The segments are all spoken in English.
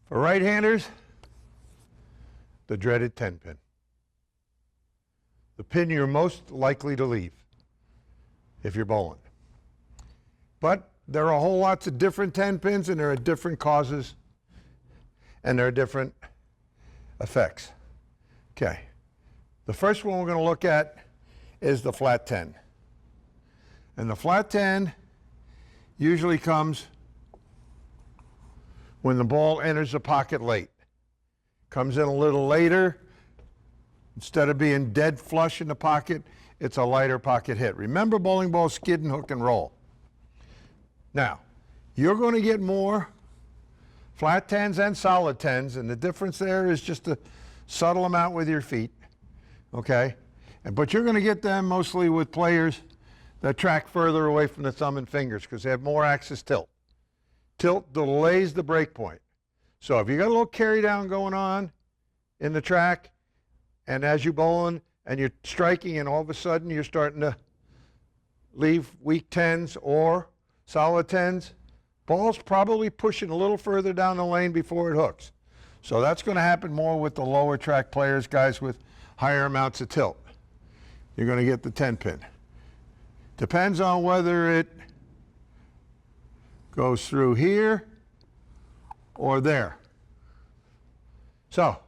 For right-handers, the dreaded 10 pin. The pin you're most likely to leave if you're bowling. But there are a whole lots of different 10 pins, and there are different causes, and there are different effects. Okay. The first one we're going to look at is the flat 10. And the flat 10 usually comes when the ball enters the pocket late. Comes in a little later. Instead of being dead flush in the pocket, it's a lighter pocket hit. Remember, bowling balls skid and hook and roll. Now, you're going to get more flat 10s and solid 10s, and the difference there is just a subtle amount with your feet, okay? But you're going to get them mostly with players that track further away from the thumb and fingers because they have more axis tilt. Tilt delays the break point. So if you got a little carry down going on in the track, and as you're bowling and you're striking and all of a sudden you're starting to leave weak 10s or solid 10s, ball's probably pushing a little further down the lane before it hooks. So that's going to happen more with the lower track players, guys with higher amounts of tilt. You're going to get the 10 pin. Depends on whether it goes through here or there. So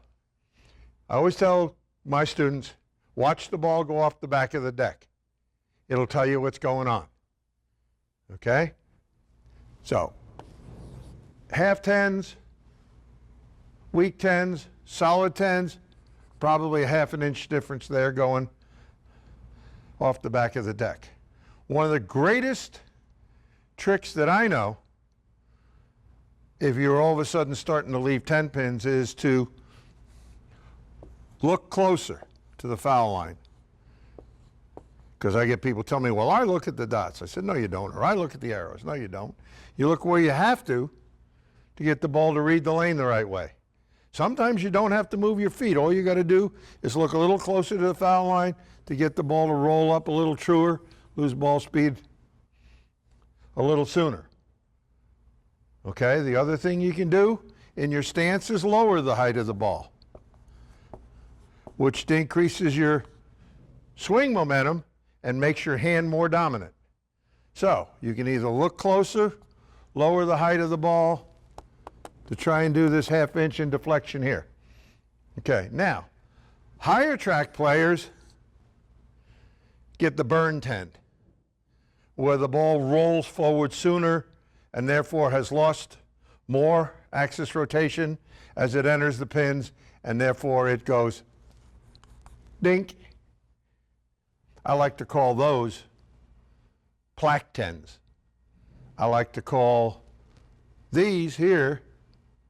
I always tell my students, watch the ball go off the back of the deck. It'll tell you what's going on. Okay? So, half 10s, weak 10s, solid 10s, probably a half an inch difference there going off the back of the deck. One of the greatest tricks that I know, if you're all of a sudden starting to leave 10 pins, is to look closer to the foul line. Because I get people tell me, well, I look at the dots. I said, no, you don't. Or I look at the arrows. No, you don't. You look where you have to get the ball to read the lane the right way. Sometimes you don't have to move your feet. All you got to do is look a little closer to the foul line to get the ball to roll up a little truer, lose ball speed a little sooner. Okay, the other thing you can do in your stance is lower the height of the ball, which increases your swing momentum and makes your hand more dominant. So you can either look closer, lower the height of the ball to try and do this half inch in deflection here. Okay, now, higher track players get the burn 10, where the ball rolls forward sooner and therefore has lost more axis rotation as it enters the pins, and therefore it goes dink. I like to call those plaque 10s. I like to call these here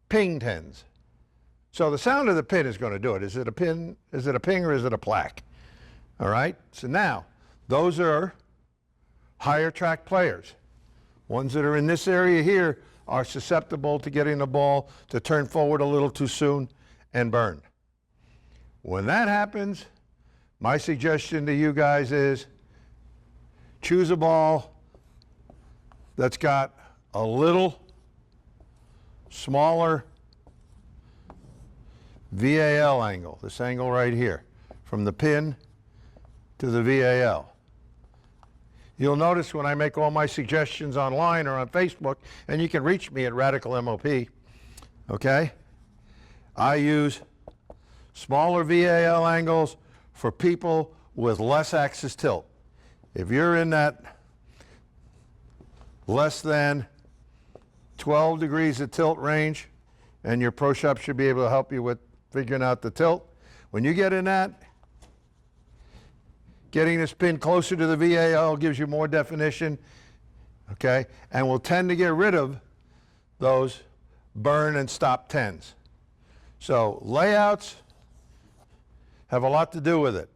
ping 10s. So the sound of the pin is going to do it. Is it a pin, is it a ping, or is it a plaque? All right, so now those are higher track players. Ones that are in this area here are susceptible to getting the ball to turn forward a little too soon and burn. When that happens, my suggestion to you guys is choose a ball that's got a little smaller VAL angle, this angle right here, from the pin to the VAL. You'll notice when I make all my suggestions online or on Facebook, and you can reach me at Radical MOP, okay? I use smaller VAL angles for people with less axis tilt. If you're in that less than 12 degrees of tilt range, and your Pro Shop should be able to help you with figuring out the tilt, when you get in that, getting this pin closer to the VAL gives you more definition, okay? And will tend to get rid of those burn and stop 10s. So layouts have a lot to do with it.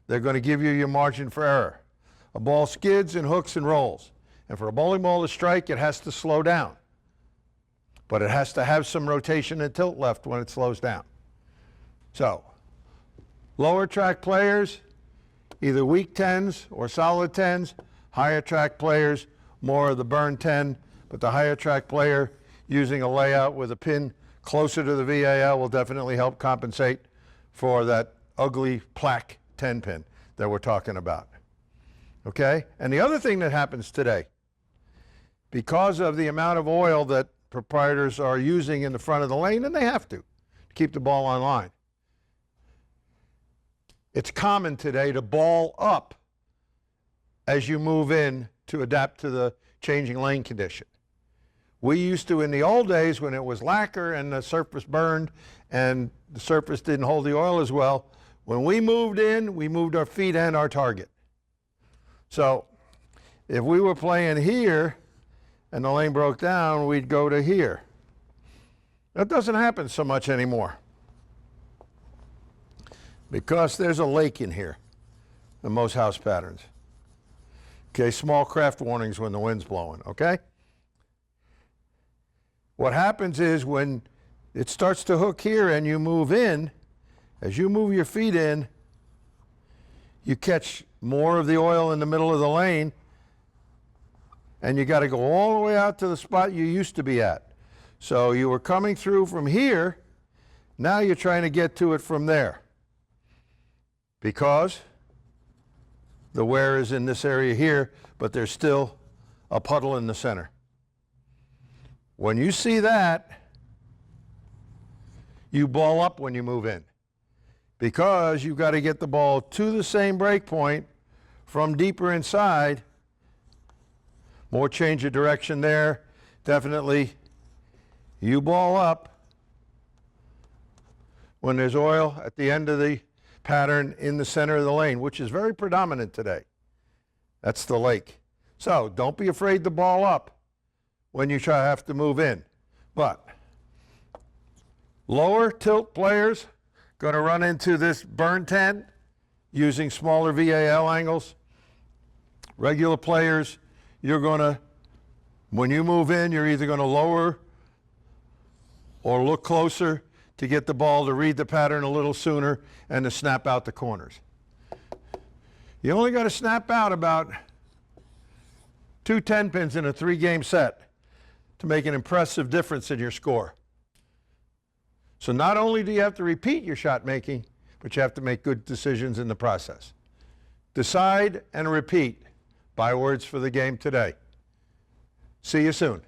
They're going to give you your margin for error. A ball skids and hooks and rolls. And for a bowling ball to strike, it has to slow down. But it has to have some rotation and tilt left when it slows down. So, lower track players, either weak 10s or solid 10s. Higher track players, more of the burn 10, but the higher track player using a layout with a pin closer to the VAL will definitely help compensate for that ugly plaque 10 pin that we're talking about. Okay? And the other thing that happens today, because of the amount of oil that proprietors are using in the front of the lane, and they have to keep the ball on line, it's common today to ball up as you move in to adapt to the changing lane condition. We used to, in the old days when it was lacquer and the surface burned and the surface didn't hold the oil as well, when we moved in, we moved our feet and our target. So if we were playing here and the lane broke down, we'd go to here. That doesn't happen so much anymore because there's a lake in here in most house patterns. Okay, small craft warnings when the wind's blowing, okay? What happens is when it starts to hook here and you move in, as you move your feet in, you catch more of the oil in the middle of the lane, and you got to go all the way out to the spot you used to be at. So you were coming through from here, now you're trying to get to it from there, because the wear is in this area here, but there's still a puddle in the center. When you see that, you ball up when you move in, because you've got to get the ball to the same break point from deeper inside. More change of direction there. Definitely you ball up when there's oil at the end of the pattern in the center of the lane, which is very predominant today. That's the lake. So don't be afraid to ball up when you have to move in. But lower tilt players going to run into this burn 10 using smaller VAL angles. Regular players, you're going to, when you move in, you're either going to lower or look closer to get the ball to read the pattern a little sooner and to snap out the corners. You only got to snap out about 2 10 pins in a 3-game set to make an impressive difference in your score. So not only do you have to repeat your shot making, but you have to make good decisions in the process. Decide and repeat. Bywords for the game today. See you soon.